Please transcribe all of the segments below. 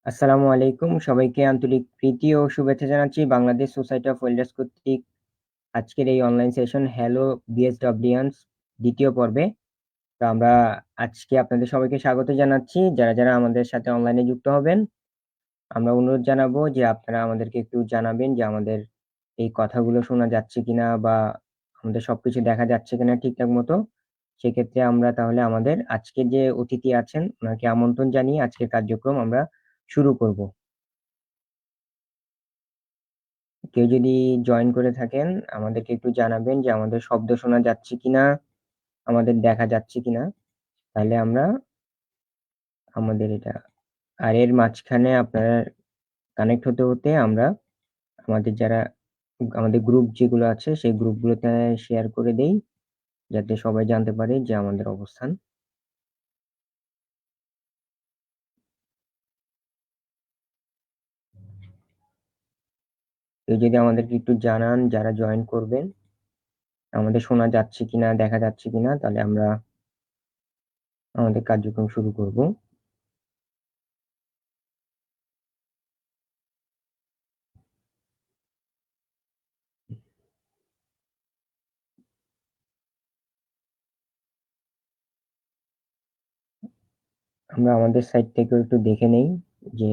আসসালামু আলাইকুম। সবাইকে আন্তরিক প্রীতি ও শুভেচ্ছা জানাচ্ছি বাংলাদেশ সোসাইটি অফ ওয়েল্ডার্স কর্তৃক আজকের এই অনলাইন সেশন হ্যালো বিএসডব্লিউয়ানস ২য় পর্বে। তো আমরা আজকে আপনাদের সবাইকে স্বাগত জানাচ্ছি। যারা আমাদের সাথে অনলাইনে যুক্ত হবেন, আমরা অনুরোধ জানাবো যে আপনারা আমাদেরকে একটু জানাবেন যে আমাদের এই কথাগুলো শোনা যাচ্ছে কিনা বা আমাদের সবকিছু দেখা যাচ্ছে কিনা ঠিকঠাক মতো। সেক্ষেত্রে আমরা তাহলে আমাদের আজকের যে অতিথি আছেন উনাকে আমন্ত্রণ জানিয়ে আজকের কার্যক্রম আমরা শুরু করব। কেউ যদি জয়েন করে থাকেন আমাদেরকে একটু জানাবেন যে আমাদের শব্দ শোনা যাচ্ছে কিনা, আমাদের দেখা যাচ্ছে কিনা। তাহলে আমরা আমাদের এটা আর এর মাঝখানে আপনারা কানেক্ট হতে আমরা আমাদের আমাদের গ্রুপ যেগুলো আছে সেই গ্রুপগুলোতে শেয়ার করে দেই, যাতে সবাই জানতে পারে যে আমাদের অবস্থান। কেউ যদি আমাদেরকে একটু জানান যারা জয়েন করবেন, আমাদের শোনা যাচ্ছে কিনা, দেখা যাচ্ছে কিনা, তাহলে আমরা আমাদের কার্যক্রম শুরু করব। আমরা আমাদের সাইড থেকেও একটু দেখে নেই যে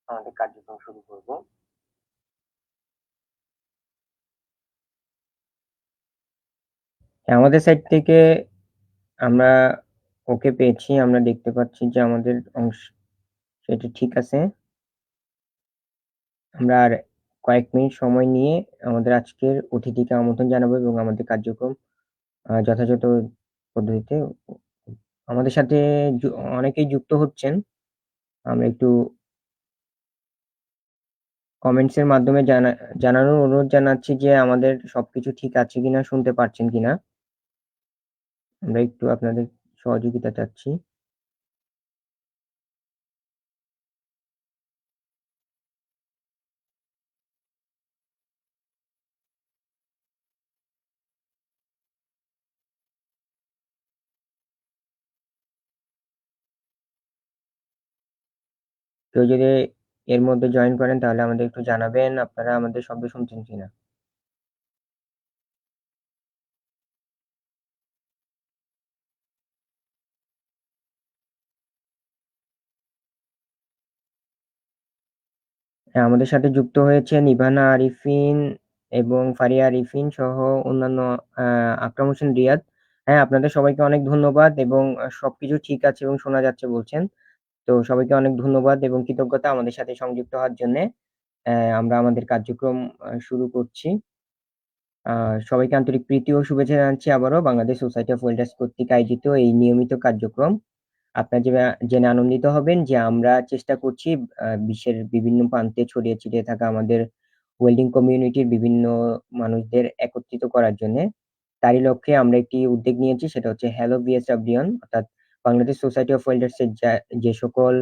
আমাদের কার্যক্রম শুরু করব। হ্যাঁ, আমাদের সাইড থেকে আমরা ওকে পেয়েছি। আমরা দেখতে পাচ্ছি যে আমাদের অংশ সেটা ঠিক আছে। আমরা আর কয়েক মিনিট সময় নিয়ে আমাদের আজকের অতিথিকে আমন্ত্রণ জানাবো এবং আমাদের কার্যক্রম যথাযথ পদ্ধতিতে আমাদের সাথে অনেকেই যুক্ত হচ্ছেন। আমরা একটু কমেন্টস এর মাধ্যমে জানানোর অনুরোধ জানাচ্ছি যে আমাদের সবকিছু ঠিক আছে কিনা, শুনতে পারছেন কিনা। আমরা একটু আপনাদের সহযোগিতা চাচ্ছি। কেউ যদি এর মধ্যে জয়েন করেন তাহলে আমাদের একটু জানাবেন আপনারা আমাদের শব্দ শুনছেন কিনা। হ্যাঁ, আমাদের সাথে যুক্ত হয়েছে নিভানা আরিফিন এবং ফারিয়া আরিফিন সহ অন্যান্য আকরাম হোসেন রিয়াদ। হ্যাঁ, আপনাদের সবাইকে অনেক ধন্যবাদ এবং সবকিছু ঠিক আছে এবং শোনা যাচ্ছে বলছেন। তো সবাইকে অনেক ধন্যবাদ এবং কৃতজ্ঞতা আমাদের সাথে সংযুক্ত হওয়ার জন্যে। আমরা আমাদের কার্যক্রম শুরু করছি। সবাইকে আন্তরিক প্রীতি ও শুভেচ্ছা জানাচ্ছি আবারও বাংলাদেশ সোসাইটি অফ ওয়েল্ডার্স কর্তৃক আয়োজিত এই নিয়মিত কার্যক্রম। আপনারা জেনে আনন্দিত হবেন যে আমরা চেষ্টা করছি বিশ্বের বিভিন্ন প্রান্তে ছড়িয়ে ছিটিয়ে থাকা আমাদের ওয়েল্ডিং কমিউনিটির বিভিন্ন মানুষদের একত্রিত করার জন্যে। তারই লক্ষ্যে আমরা একটি উদ্যোগ নিয়েছি, সেটা হচ্ছে হ্যালো বিএসডব্লিউএন, অর্থাৎ বাংলাদেশ সোসাইটি অফ ওয়েল্ডার্স এর যে সকল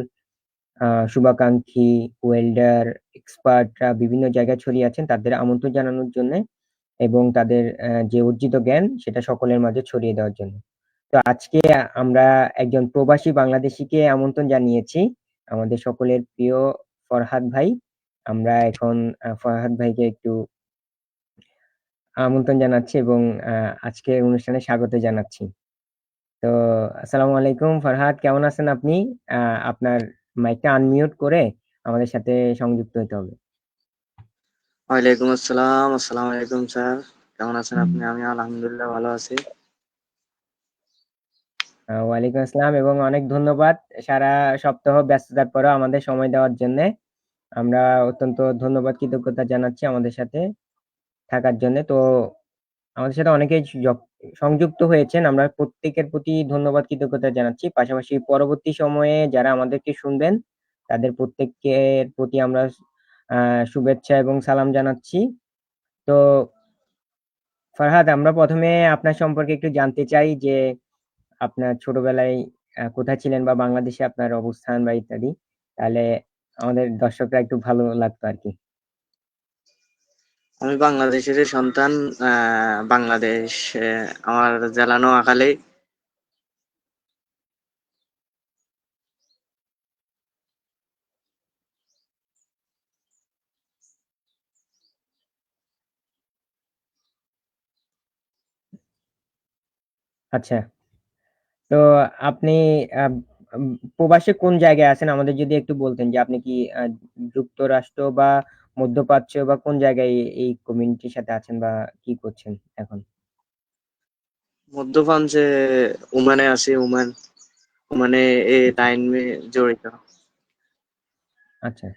শুভাকাঙ্ক্ষী ওয়েল্ডার এক্সপার্টরা বিভিন্ন জায়গায় ছড়িয়ে আছেন তাদের আমন্ত্রণ জানানোর জন্যে এবং তাদের যে অর্জিত জ্ঞান সেটা সকলের মাঝে ছড়িয়ে দেওয়ার জন্য। তো আজকে আমরা একজন প্রবাসী বাংলাদেশীকে আমন্ত্রণ জানিয়েছি, আমাদের সকলের প্রিয় ফরহাদ ভাই। আমরা এখন ফরহাদ ভাইকে একটু আমন্ত্রণ জানাচ্ছি এবং আজকের অনুষ্ঠানে স্বাগত জানাচ্ছি। তো আসসালামু আলাইকুম ফরহাদ, কেমন আছেন আপনি? আপনার মাইকটা আনমিউট করে আমাদের সাথে সংযুক্ত হতে হবে। ওয়ালাইকুম আসসালাম। আসসালামু আলাইকুম স্যার, কেমন আছেন আপনি? আমি আলহামদুলিল্লাহ ভালো আছি। ওয়ালাইকুম আসসালাম এবং অনেক ধন্যবাদ সারা সপ্তাহ ব্যস্ততার পরেও আমাদের সময় দেওয়ার জন্যে। আমরা অত্যন্ত ধন্যবাদ কৃতজ্ঞতা জানাচ্ছি আমাদের সাথে থাকার জন্যে। তো আমাদের সাথে অনেকেই সংযুক্ত হয়েছেন। আমরা প্রত্যেকের প্রতি ধন্যবাদ কৃতজ্ঞতা জানাচ্ছি। পাশাপাশি পরবর্তী সময়ে যারা আমাদেরকে শুনবেন তাদের প্রত্যেকের প্রতি আমরা শুভেচ্ছা এবং সালাম জানাচ্ছি। তো ফারহাদ, আমরা প্রথমে আপনার সম্পর্কে একটু জানতে চাই যে আপনার ছোটবেলায় কোথায় ছিলেন বা বাংলাদেশে আপনার অবস্থান বা ইত্যাদি। তাহলে আমাদের দর্শকরা একটু ভালো লাগতো আরকি। আমি বাংলাদেশের সন্তান। বাংলাদেশ, আমার জেলা নোয়াখালী। আচ্ছা। তো আপনি আব আম প্রবাসে কোন জায়গায় আছেন? আমাদের যদি একটু বলতেন যে আপনি কি যুক্তরাষ্ট্র বা মধ্যপ্রাচ্য বা কোন জায়গায় এই কমিউনিটির সাথে আছেন বা কি করছেন এখন? মধ্যপ্রাচ্যে ওমানে আছি, ওমান। ওমানে এই আচ্ছা, লাইনে জড়িত। আচ্ছা।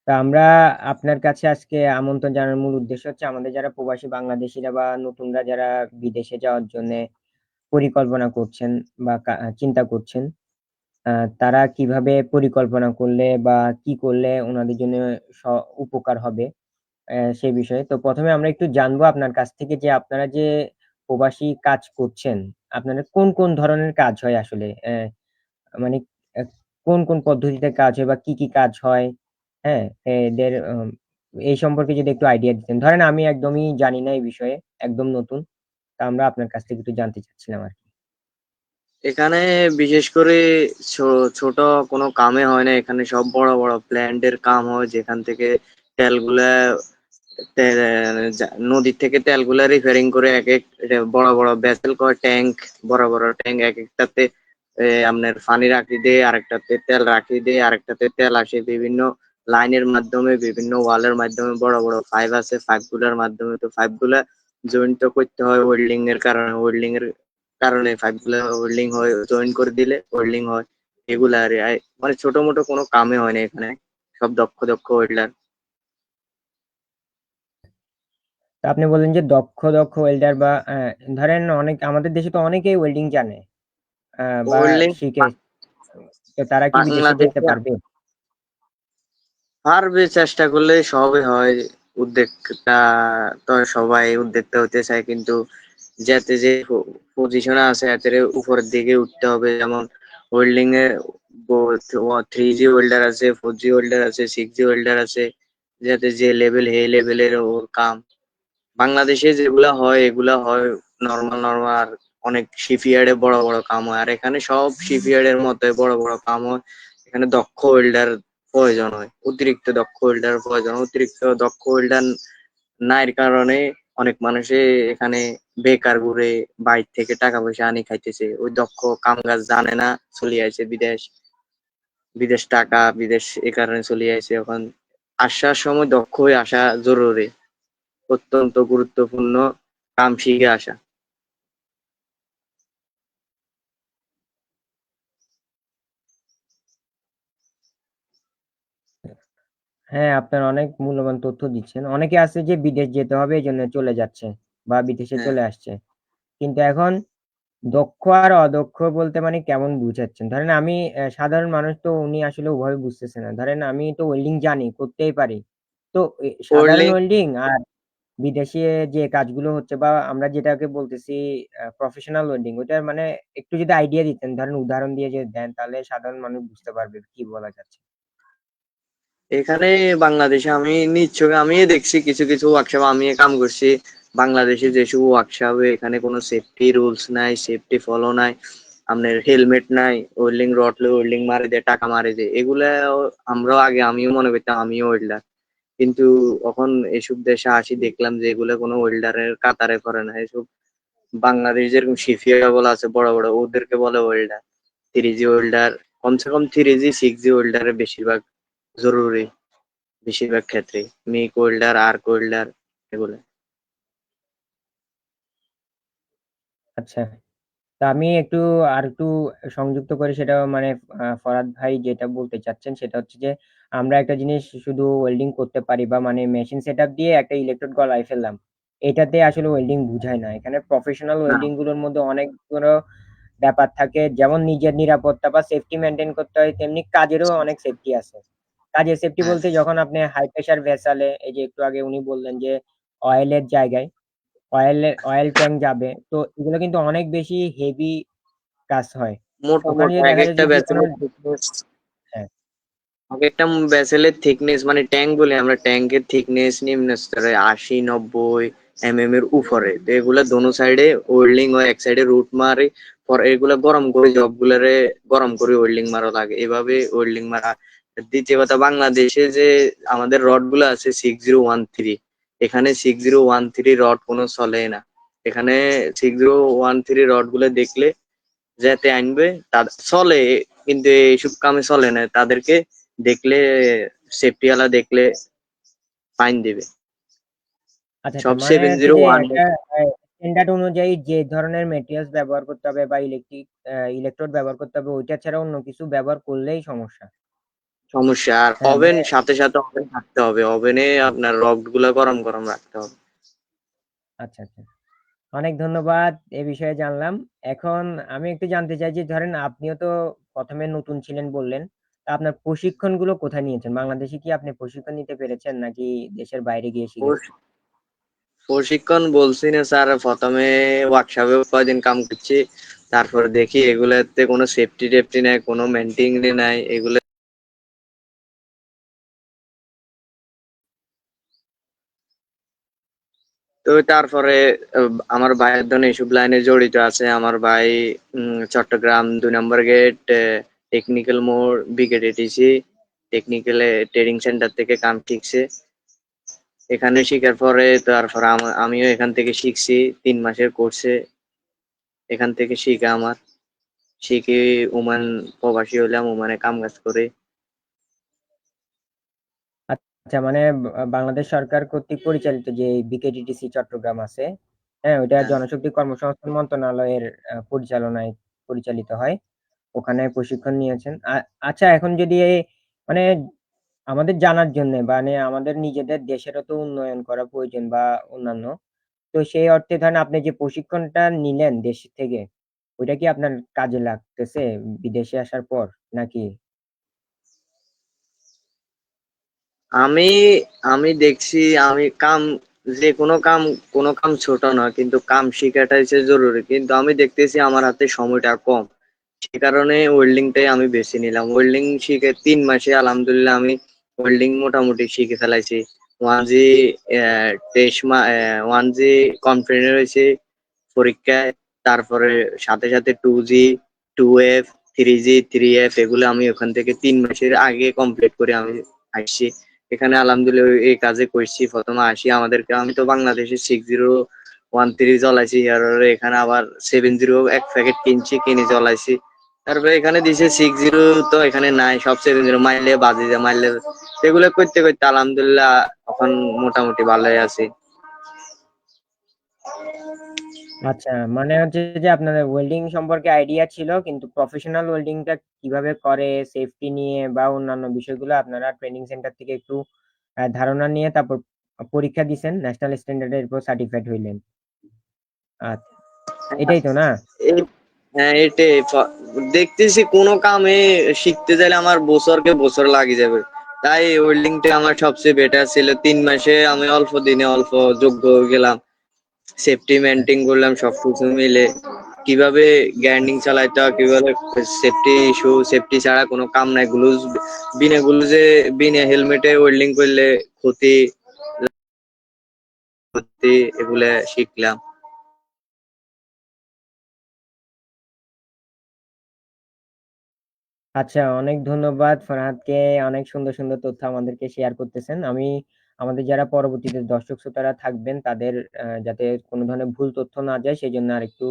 তা আমরা আপনার কাছে আজকে আমন্ত্রণ জানানোর মূল উদ্দেশ্য হচ্ছে আমাদের যারা প্রবাসী বাংলাদেশীরা বা নতুনরা যারা বিদেশে যাওয়ার জন্যে পরিকল্পনা করছেন বা চিন্তা করছেন, আ তারা কিভাবে পরিকল্পনা করলে বা কি করলে উনাদের জন্য স উপকার হবে সে বিষয়ে। তো ১ম এ আমরা একটু জানবো আপনার কাছ থেকে যে আপনারা যে প্রবাসী কাজ করছেন, আপনাদের কোন ধরনের কাজ হয় আসলে? মানে অ্যা কোন পদ্ধতিতে কাজ হয় বা কি কাজ হয়? হ্যাঁ? এদের এই সম্পর্কে যদি একটু আইডিয়া দিতেন। ধরেন আমি একদমই জানি না এই বিষয়ে, একদম নতুন। তা আমরা আপনার কাছ থেকে একটু জানতে চাচ্ছিলাম আরকি। এখানে বিশেষ করে ছোট কোনো কামে হয় না, এখানে সব বড় বড় প্ল্যান্টের কাম হয়, যেখান থেকে তেলগুলা নদীর থেকে তেলগুলা রিফারিং করে এক এক বড় বড় ভেসেল করে ট্যাঙ্ক, বড় বড় ট্যাঙ্ক, এক একটাতে আপনার পানি রাখি দিয়ে, আরেকটাতে তেল রাখি দিয়ে, আরেকটাতে তেল আসে বিভিন্ন লাইনের মাধ্যমে, বিভিন্ন ওয়ালের মাধ্যমে, বড় বড় পাইপ আছে, পাইপ গুলার মাধ্যমে। তো পাইপ গুলা জয়েন্ট করতে হয় ওয়েল্ডিং এর কারণে, পাইপ গুলা ওয়েল্ডিং হয়, জয়েন করে দিলে ওয়েল্ডিং হয়। এগুলা আর মানে ছোট মোটো কোনো কামে হয় না এখানে, সব দক্ষ দক্ষ ওয়েল্ডার। তো আপনি বললেন যে দক্ষ ওয়েল্ডার বা ধরেন আমাদের দেশে তো অনেকেই ওয়েল্ডিং জানে বা ওয়েল্ডিং শিখে তো তারা কি বিদেশে যেতে বাংলাদেশে পারবে? পারবে, চেষ্টা করলে সবই হয়। উদ্যোগটা তো সবাই উদ্যোক্তা হতে চায়, কিন্তু যাতে যে পজিশনে আছে এতে উপরের দিকে উঠতে হবে। যেমন হোল্ডিং এ 3G হোল্ডার আছে, 4G হোল্ডার আছে, 6G হোল্ডার আছে, যাতে যে লেভেল হে লেভেলের ওর কাম। বাংলাদেশে যেগুলা হয় এগুলা হয় নর্মাল নর্মাল, আর অনেক শিপইয়ার্ডে বড় বড় কাম হয়, আর এখানে সব শিপইয়ার্ডের মতো বড় বড় কাম হয়। এখানে দক্ষ ওয়েল্ডার প্রয়োজন হয়, অতিরিক্ত দক্ষ ওয়েল্ডার প্রয়োজন, অতিরিক্ত দক্ষ ওয়েল্ডার নাই কারণে অনেক মানুষে এখানে বেকার ঘুরে, বাইরে থেকে টাকা পয়সা আনি খাইতেছে, ওই দক্ষ কামকাজ জানে না, চলে আসে বিদেশ। বিদেশ টাকা, বিদেশ এ কারণে চলে আসে। এখন আসার সময় দক্ষ হয়ে আসা জরুরি, অত্যন্ত গুরুত্বপূর্ণ কাম শিখে আসা। হ্যাঁ, আপনার অনেক মূল্যবান তথ্য দিচ্ছেন। অনেকে আছে যে বিদেশ যেতে হবে এজন্য চলে যাচ্ছে বা বিদেশে হ্যাঁ, চলে আসছে। কিন্তু এখন দক্ষ আর অদক্ষ বলতে মানে কেমন বুঝাচ্ছেন? ধরেন আমি সাধারণ মানুষ তো উনি আসলে ওভাবে বুঝতেছে না। ধরেন আমি তো ওয়েল্ডিং জানি, করতেই পারি। তো সাধারণ ওয়েল্ডিং ওয়েল্ডিং আর বিদেশে যে কাজগুলো হচ্ছে বা আমরা যেটাকে বলতেছি প্রফেশনাল ওয়েল্ডিং ওইটার মানে একটু যদি আইডিয়া দিতেন, ধরেন উদাহরণ দিয়ে যদি দেন তাহলে সাধারণ মানুষ বুঝতে পারবে কি বলা যাচ্ছে। এখানে বাংলাদেশে আমি নিজ চোখে আমি দেখছি কিছু কিছু ওয়ার্কশপ, আমি কাম করছি বাংলাদেশে। যেসব ওয়ার্কশপে এখানে কোনো সেফটি রুলস নাই, সেফটি ফলো নাই, আপনার হেলমেট নাই, ওয়েল্ডিং রড ওয়েল্ডিং মারে দেয়, টাকা মারে দেয়, এগুলা আমরাও আগে, আমিও মনে করতাম আমিও ওয়েল্ডার, কিন্তু এখন এসব দেশে আসি দেখলাম যে এগুলা কোনো ওয়েল্ডারের কাতারে পড়ে না। এসব বাংলাদেশ যেরকম শিফিয়া বলা আছে বড় বড়, ওদেরকে বলে ওয়েল্ডার। 3G ওয়েল্ডার, কমসে কম 3G 6G ওয়েল্ডারের বেশিরভাগ জরুরি, বেশিরভাগ ক্ষেত্রে মিক ওয়েল্ডার, আর্ক ওয়েল্ডার, এগুলো। আচ্ছা। তা আমি আরেকটু সংযুক্ত করে সেটা মানে ফরহাদ ভাই যেটা বলতে চাচ্ছেন সেটা হচ্ছে যে, আমরা একটা জিনিস শুধু ওয়েল্ডিং করতে পারি বা মানে মেশিন সেটআপ দিয়ে একটা ইলেকট্রোড গলায় ফেললাম। এটাতে আসলে ওয়েল্ডিং বুঝায় না। এখানে প্রফেশনাল না, ওয়েল্ডিং গুলোর মধ্যে অনেকগুলো ব্যাপার থাকে। যেমন নিজের নিরাপত্তা বা সেফটি মেইনটেইন করতে হয়, তেমনি কাজেরও অনেক সেফটি আছে। কাজের সেফটি হ্যাঁ, বলতে যখন আপনি হাই প্রেশার ভেসেলে এই যে একটু আগে উনি বললেন যে অয়েলের জায়গায় অয়েল ট্যাংক যাবে। তো এগুলো কিন্তু অনেক বেশি হেভি কাজ হয়। মোটা ওখানে মোটা যদি এক দেখা যায় একটা যদি কোনো ব্যাচেলর ফিটনেস। হ্যাঁ, একটা ভেসেলের থিকনেস মানে ট্যাঙ্ক বলি আমরা, ট্যাঙ্কের থিকনেস নিম্ন স্তরে 80-90 এর উপরে। তো এগুলা দোনো সাইডে ওয়েল্ডিং হয়, এক সাইডে রুট মারে, পর এগুলা গরম করে জবগুলারে গরম করে ওয়েল্ডিং মারা লাগে, এভাবে ওয়েল্ডিং মারা। দ্বিতীয় কথা, বাংলাদেশে যে আমাদের রড গুলো আছে 6013, এখানে 6013 রড কোনো চলে না। এখানে 6013 রড গুলো দেখলে যাতে আনবে চলে, কিন্তু এইসব কামে চলে না, তাদেরকে দেখলে, সেফটি ওয়ালা দেখলে ফাইন দিবে। আচ্ছা, আচ্ছা। সব মানে সেভেন হচ্ছে জিরো যে ওয়ান একটা স্ট্যান্ডার্ড অনুযায়ী যে ধরনের মেটেরিয়ালস ব্যবহার করতে হবে বা ইলেকট্রোড ব্যবহার করতে হবে, ওইটা ছাড়া অন্য কিছু ব্যবহার করলেই সমস্যা। সমস্যা। আর হ্যাঁ, ওভেন মানে সাথে সাথে ওভেন থাকতে হবে, ওভেনে আপনার রড গুলা গরম গরম রাখতে হবে। আচ্ছা, আচ্ছা। অনেক ধন্যবাদ। এ বিষয়ে জানলাম। এখন আমি একটু জানতে চাই যে ধরেন আপনিও তো ১ম এ নতুন ছিলেন বললেন। তা আপনার প্রশিক্ষণগুলো কোথায় নিয়েছেন? বাংলাদেশে কি আপনি প্রশিক্ষণ নিতে পেরেছেন নাকি দেশের বাইরে গিয়ে শিখেছেন? প্রশিক্ষণ বলছি না স্যার, প্রথমে ওয়ার্কশপে কয়দিন কাম করছি, তারপর দেখি এগুলাতে কোনো সেফটি টেফটি নাই, কোনো মেনটেন নাই এগুলো। তো তারপরে আমার ভাইয়ের জন্য এইসব লাইনে জড়িত আছে। আমার ভাই চট্টগ্রাম ২ নম্বর গেট, টেকনিক্যাল মোড়, বিকেডিটিসি টেকনিক্যাল ট্রেনিং সেন্টার থেকে কাম শিখছে। এখানে শিখার পরে তারপর আমিও এখান থেকে শিখছি ৩ মাসের কোর্সে। এখান থেকে শিখা আমার, শিখে ওমান প্রবাসী হলাম, ওমানে কাম কাজ করে। আচ্ছা, মানে বাংলাদেশ সরকার কর্তৃক পরিচালিত যে বিকেডিটিসি চট্টগ্রাম আছে, হ্যাঁ? ওইটা হ্যাঁ। জনশক্তি কর্মসংস্থান মন্ত্রণালয়ের পরিচালনায় পরিচালিত হয়। ওখানে প্রশিক্ষণ নিয়েছেন। আচ্ছা, এখন যদি মানে আমাদের জানার জন্যে মানে আমাদের নিজেদের দেশেরও তো উন্নয়ন করা প্রয়োজন বা অন্যান্য। তো সেই অর্থে ধরেন আপনি যে প্রশিক্ষণটা নিলেন দেশ থেকে, ওইটা কি আপনার কাজে লাগতেছে বিদেশে আসার পর নাকি? আমি আমি দেখছি, আমি কাম, যে কোনো কাম ছোট না, কিন্তু কাম শিখাটা হচ্ছে জরুরি। কিন্তু আমি দেখতেছি আমার হাতে সময়টা কম, সে কারণে ওয়েল্ডিংটাই আমি বেছে নিলাম। ওয়েল্ডিং শিখে ৩ মাসে আলহামদুলিল্লাহ আমি ওয়েল্ডিং মোটামুটি শিখে ফেলাইছি। ওয়ান জি 1G কনফিডেন্ট হয়েছে পরীক্ষায়। তারপরে সাথে সাথে 2G, 2F, 3G, 3F এগুলো আমি ওখান থেকে ৩ মাসের আগে কমপ্লিট করে আমি আসছি এখানে। আলহামদুলিল্লাহ এই কাজে করছি। প্রথমে আসি আমাদেরকে, আমি তো বাংলাদেশে 6013 জ্বলাইছি, আর এখানে আবার 70 এক প্যাকেট কিনে জ্বলাইছি। তারপরে এখানে দিছে 60, তো এখানে নাই, সব 70 মাইলে বাজি যায়, মাইলে এগুলো করতে করতে আলহামদুলিল্লাহ এখন মোটামুটি ভালোই আছি। আচ্ছা, মানে হচ্ছে যে আপনার ওয়েল্ডিং সম্পর্কে আইডিয়া ছিল কিন্তু প্রফেশনাল ওয়েল্ডিংটা কিভাবে করে সেফটি নিয়ে বা অন্যান্য বিষয়গুলো আপনারা ট্রেনিং সেন্টার থেকে একটু ধারণা নিয়ে তারপর পরীক্ষা দিছেন, ন্যাশনাল স্ট্যান্ডার্ড এর উপর সার্টিফাইড হইলেন। আচ্ছা, এটাই তো না? এই হ্যাঁ, এটাই দেখতেছি কোনো কামে শিখতে চাইলে আমার বছরকে বছর লাগে যাবে। তাই ওয়েল্ডিংটা আমার সবচেয়ে বেটার ছিল। ৩ মাসে আমি অল্প দিনে অল্প যোগ্য হয়ে গেলাম, সেফটি মেনটেন করলাম সবকিছু মিলে। কিভাবে গ্রাইন্ডিং চালাইতে হয়, কিভাবে সেফটি ইস্যু, সেফটি ছাড়া কোনো কাম নাই। গ্লুজে বিনা হেলমেটে ওয়েল্ডিং করলে ক্ষতি ক্ষতি এগুলা শিখলাম। আচ্ছা, অনেক ধন্যবাদ ফরহাদকে। অনেক সুন্দর, সুন্দর তথ্য আমাদেরকে শেয়ার করতেছেন। আমি আমাদের যারা পরবর্তীতে দর্শক শ্রোতারা থাকবেন তাদের যাতে কোনো ধরনের ভুল তথ্য না যায় সেজন্য আরেকটু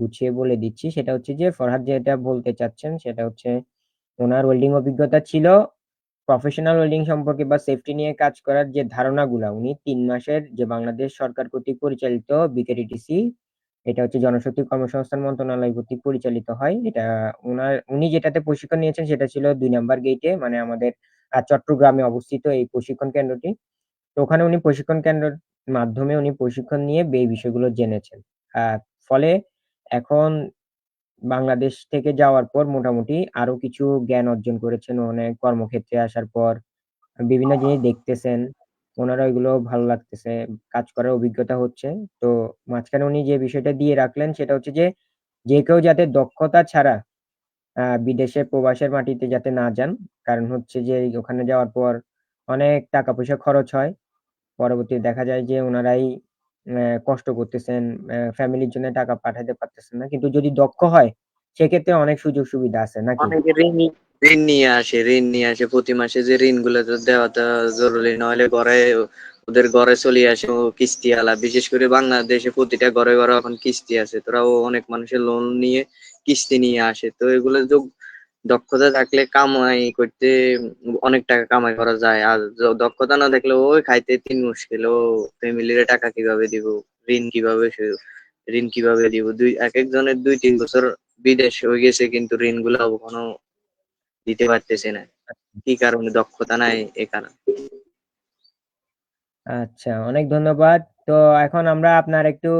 গুছিয়ে বলে দিচ্ছি। সেটা হচ্ছে যে ফরহাদ যেটা বলতে চাচ্ছেন সেটা হচ্ছে উনার ওয়েল্ডিং অভিজ্ঞতা ছিল প্রফেশনাল ওয়েল্ডিং সম্পর্কে বা সেফটি নিয়ে কাজ করার যে ধারণাগুলা উনি ৩ মাসের যে বাংলাদেশ সরকার কর্তৃক পরিচালিত বিকেডিটিসি, এটা হচ্ছে জনশক্তি কর্মসংস্থান মন্ত্রণালয় কর্তৃক পরিচালিত হয়। এটা উনি যেটাতে প্রশিক্ষণ নিয়েছেন সেটা ছিল ২ নাম্বার গেইটে, মানে আমাদের চট্টগ্রামে অবস্থিত এই প্রশিক্ষণ কেন্দ্রটি। তো ওখানে উনি প্রশিক্ষণ কেন্দ্রের মাধ্যমে উনি প্রশিক্ষণ নিয়ে এই বিষয়গুলো জেনেছেন। ফলে এখন বাংলাদেশ থেকে যাওয়ার পর মোটামুটি আরো কিছু জ্ঞান অর্জন করেছেন। অনেক কর্মক্ষেত্রে আসার পর বিভিন্ন জিনিস দেখতেছেন। উনারও এগুলো ভালো লাগতেছে। কাজ করার অভিজ্ঞতা হচ্ছে। তো মাঝখানে উনি যে বিষয়টা দিয়ে রাখলেন সেটা হচ্ছে যে, যে কেউ যাতে দক্ষতা ছাড়া বিদেশে প্রবাসের মাটিতে যাতে না যান। কারণ হচ্ছে যে ওখানে যাওয়ার পর অনেক টাকা পয়সা খরচ হয়। পরবর্তীতে দেখা যায় যে উনারাই কষ্ট করতেছেন, ফ্যামিলির জন্য টাকা পাঠাতে পারতেছেন না। কিন্তু যদি দক্ষ হয় সেক্ষেত্রে অনেক সুযোগ সুবিধা আছে নাকি? অনেকে ঋণ নিয়ে আসে প্রতি মাসে, যে ঋণ গুলো তো দেওয়াটা জরুরি, নইলে ঘরে ওদের ঘরে চলে আসে ও কিস্তি আলা। বিশেষ করে বাংলাদেশে প্রতিটা ঘরে ঘরে এখন কিস্তি আছে, তোরাও অনেক মানুষের লোন নিয়ে কিস্তি নিয়ে আসে। তো এগুলো দক্ষতা থাকলে কামাই করতে অনেক টাকা কামাই করা যায়। আর দক্ষতা না থাকলে ওই খাইতে তিন মুশকিল, ও ফ্যামিলির টাকা কিভাবে দিব, ঋণ কিভাবে ঋণ কিভাবে দিব। এক একজনের 2-3 বছর বিদেশ হয়ে গেছে কিন্তু ঋণ গুলো কখনো দিতে পারতেছে না। কি কারণে? দক্ষতা নাই, এ কারণে। আচ্ছা, অনেক ধন্যবাদ। তো এখন আমরা আপনার একটু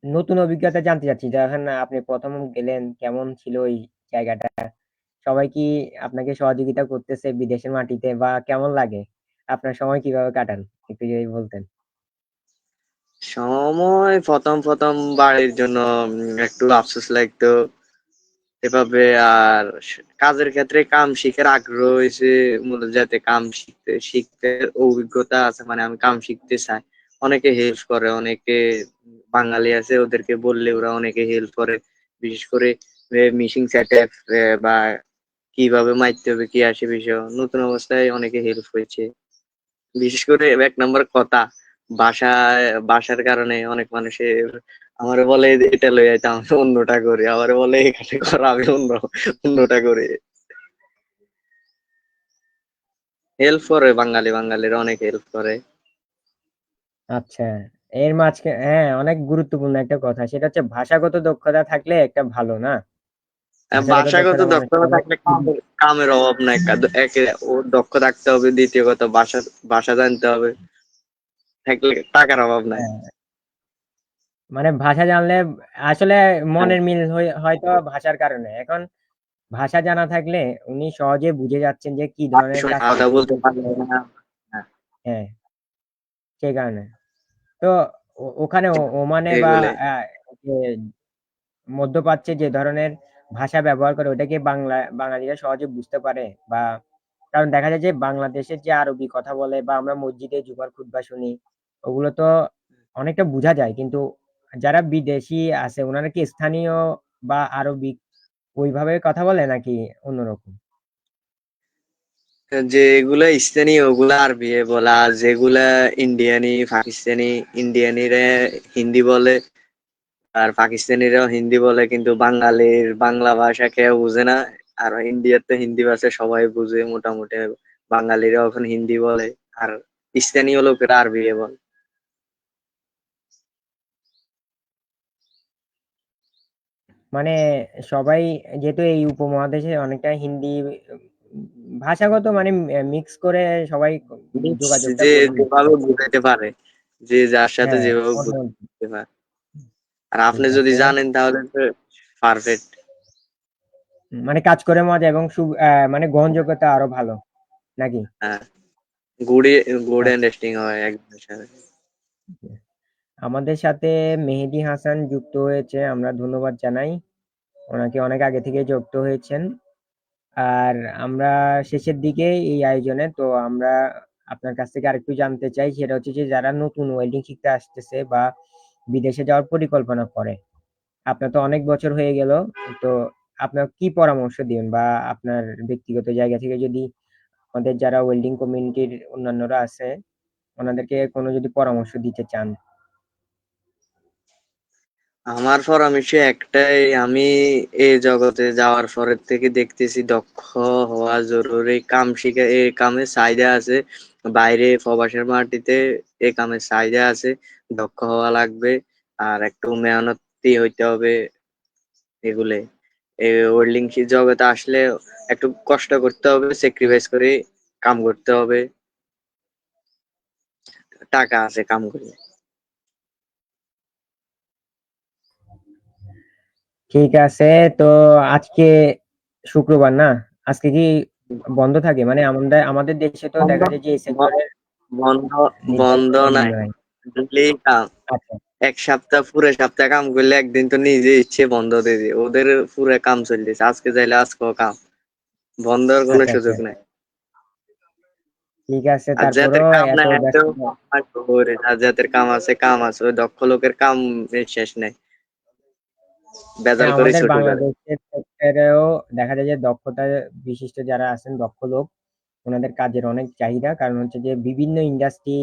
নতুন অভিজ্ঞতা জানতে চাচ্ছি। যখন আপনি ১ম গেলেন কেমন ছিল ওই জায়গাটা? সবাই কি আপনাকে সহযোগিতা করতেছে বিদেশের মাটিতে বা কেমন লাগে? আপনার সময় কিভাবে কাটান? একটু যদি বলতেন। সময় প্রথম বাড়ির জন্য একটু আফসোস লাগতো এভাবে। আর কাজের ক্ষেত্রে কাম শিখার আগ্রহ হয়েছে, মূলত যাতে কাম শিখতে অভিজ্ঞতা আছে, মানে আমি কাম শিখতে চাই। অনেকে হেল্প করে, অনেকে বাঙালি আছে ওদেরকে বললে ওরা অনেকে হেল্প করে। বিশেষ করে মিশিং সেটআপ বা কিভাবে মারতে হবে, কি আসে বিষয়, নতুন অবস্থায় অনেকে হেল্প হয়েছে। বিশেষ করে এক নম্বর কথা, বাসার কারণে অনেক মানুষের আমারে বলে এটা লই আইতে, আমি অন্যটা করি, আমারে বলে এখানে কর, আমি অন্যটা করি। হেল্প করে, বাঙালিরা অনেক হেল্প করে। আচ্ছা, এর হ্যাঁ, অনেক গুরুত্বপূর্ণ একটা কথা। সেটা হচ্ছে ভাষাগত দক্ষতা থাকলে একটা ভালো না? ভাষাগত ভাষাগত দক্ষতা মানুষের দক্ষতা অনেক থাকলে কামের অভাব নাই। একে ও দক্ষ থাকতে হবে, দ্বিতীয় কথা ভাষা জানতে হবে, থাকলে টাকার অভাব নাই। হ্যাঁ, মানে ভাষা জানলে আসলে হ্যাঁ, মনের মিল হয়তো ভাষার কারণে। এখন ভাষা জানা থাকলে উনি সহজে বুঝে যাচ্ছেন যে কি অনেক ধরনের সময় কাজ কথা করতে বলতে হবে। পারবে না। হ্যাঁ, হ্যাঁ, সেই কারণে। তো ওখানে ওমানে বা এগুলোই। আ যে মধ্যপ্রাচ্যে যে ধরনের ভাষা ব্যবহার করে ওটা কি বাঙালিরা সহজে বুঝতে পারে? বা কারণ দেখা যায় যে বাংলাদেশের যে আরবি কথা বলে বা আমরা মসজিদে জুমার খুতবা শুনি, ওগুলো তো অনেকটা বুঝা যায়। কিন্তু যারা বিদেশী আছে উনারা কি স্থানীয় বা আরবিক ওইভাবে কথা বলে নাকি অন্যরকম? যেগুলা স্থানীয় ওগুলা আরবি এ বলা, আর যেগুলা পাকিস্তানি, ইন্ডিয়ানিরা হিন্দি বলে, আর পাকিস্তানিরাও হিন্দি বলে, কিন্তু বাঙালির বাংলা ভাষা কেউ বুঝে না। আর ইন্ডিয়াতে হিন্দি ভাষা সবাই বুঝে মোটামুটি। বাঙালিরা এখন হিন্দি বলে, আর স্থানীয় লোকেরা আরবি এ বলে। মানে সবাই যেহেতু এই উপমহাদেশে অনেকটা হিন্দি ভাষাগত মানে মিক্স করে সবাই যোগাযোগটা যে করে নিচ্ছে। যেভাবে বুঝাইতে পারে, যে যার সাথে হ্যাঁ, যেভাবে অন্য বুঝতে পারে। আর ঠিক আপনি যদি আছে। জানেন তাহলে তো পারফেক্ট। মানে কাজ করে মজা এবং মানে গ্রহণযোগ্যতা আরো ভালো নাকি? হ্যাঁ, গুড গুড আচ্ছা। আন্ডারস্ট্যান্ডিং হয় একজনের সাথে। আমাদের সাথে মেহেদী হাসান যুক্ত হয়েছে। আমরা ধন্যবাদ জানাই। ওনাকে অনেক আগে থেকেই যুক্ত হয়েছেন। আর আমরা শেষের দিকে এই আয়োজনে তো আমরা আপনার কাছ থেকে আরেকটু জানতে চাই সেটা হচ্ছে যে যারা নতুন ওয়েল্ডিং শিখতে আসতেছে বা বিদেশে যাওয়ার পরিকল্পনা করে, আপনার তো অনেক বছর হয়ে গেল। তো আপনার কি পরামর্শ দিবেন বা আপনার ব্যক্তিগত জায়গা থেকে যদি আমাদের যারা ওয়েল্ডিং কমিউনিটির অন্যান্যরা আছে ওনাদেরকে কোনো যদি পরামর্শ দিতে চান? আমার পরামর্শ একটাই, আমি এই জগতে যাওয়ার পরের থেকে দেখতেছি দক্ষ হওয়া জরুরি। কাম শিখে এই কামে চাহিদা আছে, বাইরে প্রবাসের মাটিতে এই কামের চাহিদা আছে, দক্ষ হওয়া লাগবে। আর একটু মেহনতি হইতে হবে। এগুলো এই ওয়েল্ডিং জগতে আসলে একটু কষ্ট করতে হবে, স্যাক্রিফাইস করে কাম করতে হবে। টাকা আছে কাম করলে। ঠিক আছে। তো আজকে শুক্রবার না? আজকে কি বন্ধ থাকে? মানে আমাদের দেশে তো বন্ধ দেখা যায় যে এই ব- সেক্টরের বন্ধ নির্ধারিত বন্ধ টাইমিং নাই। নাই। ডেইলি কাম, আচ্ছা, এক সপ্তাহ পুরো সপ্তাহ কাম করলে একদিন তো নিজে ইচ্ছে বন্ধ দিয়ে দিই, ওদের পুরো কাম চলতেছে, আজকে যাইলে আজকেও কাম, বন্ধের কোনো আচ্ছা, আচ্ছা। সুযোগ নাই। ঠিক আছে, আর যাদের তারপরেও কাম এত নাই হাতেও ব্যস্ততা। আর যাদের কাম আছে, ওই দক্ষ লোকের কাম শেষ নেই, বেজাল হ্যাঁ, করে আমাদের ছুটে করে। বাংলাদেশের সেক্টরেও দেখা যায় যে দক্ষতা বিশিষ্ট যারা আছেন, দক্ষ লোক, ওনাদের কাজের অনেক চাহিদা। কারণ হচ্ছে যে বিভিন্ন ইন্ডাস্ট্রি,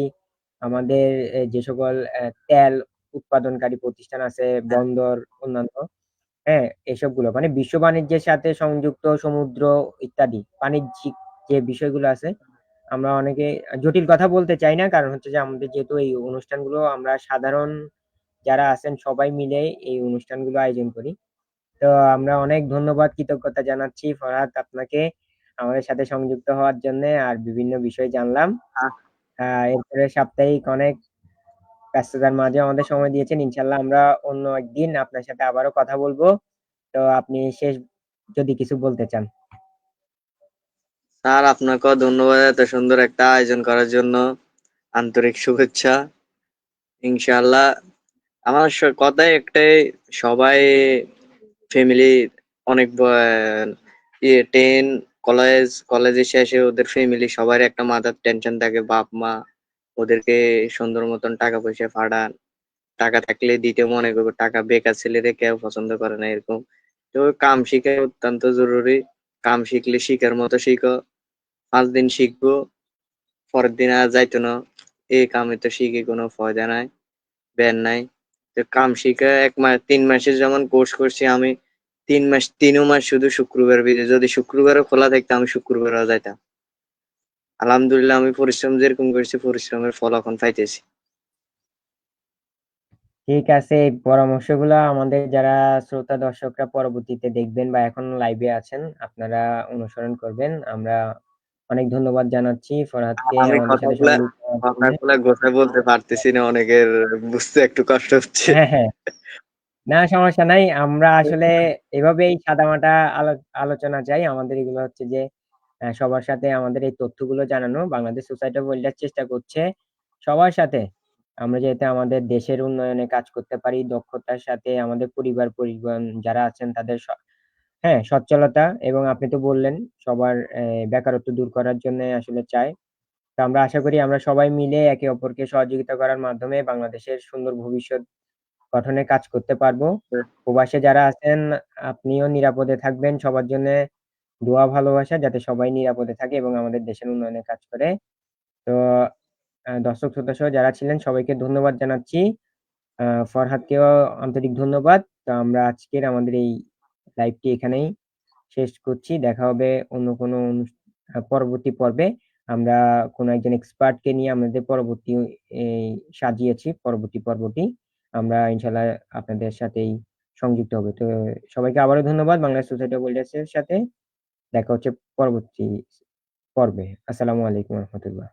আমাদের যে সকল তেল উৎপাদনকারী প্রতিষ্ঠান আছে, বন্দর, অন্যান্য, হ্যাঁ, এসবগুলো মানে বিশ্ব বাণিজ্যের সাথে সংযুক্ত সমুদ্র ইত্যাদি বাণিজ্যিক যে বিষয়গুলো আছে, আমরা অনেকে জটিল কথা বলতে চাই না। কারণ হচ্ছে যে আমাদের যেহেতু এই অনুষ্ঠানগুলো আমরা সাধারণ যারা আছেন সবাই মিলে এই অনুষ্ঠানগুলো আয়োজন করি। তো আমরা অনেক ধন্যবাদ, কৃতজ্ঞতা জানাচ্ছি ফরহাদ আপনাকে আমাদের সাথে সংযুক্ত হওয়ার জন্য, আর বিভিন্ন বিষয় জানলাম। আহ, এরপরে সাপ্তাহিক অনেক ব্যস্ততার মাঝে আমাদের সময় দিয়েছেন। ইনশাল্লাহ আমরা অন্য একদিন আপনার সাথে আবারও কথা বলবো। তো আপনি শেষ যদি কিছু বলতে চান। স্যার আপনাকেও ধন্যবাদ এত সুন্দর একটা আয়োজন করার জন্য, আন্তরিক শুভেচ্ছা। ইনশাআল্লাহ আমার কথাই একটাই, সবাই ফ্যামিলি অনেক টেন কলেজের শেষে ওদের ফ্যামিলি সবার একটা মাথার টেনশন থাকে, বাপ মা ওদেরকে সুন্দর মতন টাকা পয়সা পাঠান, টাকা থাকলে দিতে মনে করবো, টাকা বেকার ছেলেরে কেউ পছন্দ করে না এরকম। তো কাম শিখা অত্যন্ত জরুরি, কাম শিখলে শিখার মতো শিখো, 5 দিন শিখবো পরের দিন আর যাইতো না, এই কামে তো শিখে কোনো ফায়দা নাই, বের নাই। তো কাম শিখে 1 মাস 3 মাসের যেমন কোর্স করছি আমি, 3 মাস 3 মাস শুধু শুক্রবার বিদে, যদি শুক্রবারও খোলা থাকতো আমি শুক্রবারও যাইতাম। আলহামদুলিল্লাহ আমি পরিশ্রম যেরকম করছি পরিশ্রমের ফল এখন পাইতেছি। ঠিক আছে, এই পরামর্শগুলো আমাদের যারা শ্রোতা দর্শকরা পরবর্তীতে দেখবেন বা এখন লাইভে আছেন, আপনারা অনুসরণ করবেন। আমরা অনেক ধন্যবাদ জানাচ্ছি আর ফরহাদকে আমি আমাদের সাথে সংযুক্ত হওয়ার জন্য। কথাগুলা গোছায় বলতে পারতেছি না, অনেকের বুঝতে একটু কষ্ট হচ্ছে। হ্যাঁ, হ্যাঁ, না সমস্যা নাই। আমরা আসলে এভাবেই সাদামাটা আলোচনা চাই। আমাদের এগুলো হচ্ছে যে সবার সাথে আমাদের এই তথ্যগুলো জানানো। বাংলাদেশ সোসাইটি অফ ওয়েলটার চেষ্টা করছে সবার সাথে আমরা যাতে আমাদের দেশের উন্নয়নে কাজ করতে পারি, দক্ষতার সাথে আমাদের পরিবার পরিজন যারা আছেন তাদের হ্যাঁ, সচ্ছলতা, এবং আপনি তো বললেন সবার বেকারত্ব দূর করার জন্য আসলে চাই। তো আমরা আশা করি আমরা সবাই মিলে একে অপরকে সহযোগিতা করার মাধ্যমে বাংলাদেশের সুন্দর ভবিষ্যৎ গঠনে কাজ করতে পারবো। প্রবাসে যারা আছেন, আপনিও নিরাপদে থাকবেন। সবার জন্যে দোয়া ভালোবাসা যাতে সবাই নিরাপদে থাকে এবং আমাদের দেশের উন্নয়নে কাজ করে। তো দর্শক শ্রোতা সহ যারা ছিলেন সবাইকে ধন্যবাদ জানাচ্ছি। ফরহাদকেও আন্তরিক ধন্যবাদ। তো আমরা আজকের আমাদের এই লাইভটি এখানেই শেষ করছি। দেখা হবে অন্য কোনো পরবর্তী পর্বে। আমরা কোনো একজন এক্সপার্টকে নিয়ে আমাদের পরবর্তী এই সাজিয়েছি পরবর্তী পর্বটি। আমরা ইনশাআল্লাহ আপনাদের সাথেই সংযুক্ত হবো। তো সবাইকে আবারও ধন্যবাদ। বাংলাদেশ সোসাইটি অফ বিল্ডার্স এর সাথে দেখা হচ্ছে পরবর্তী পর্বে। আসসালামু আলাইকুম ওয়া রাহমাতুল্লাহ।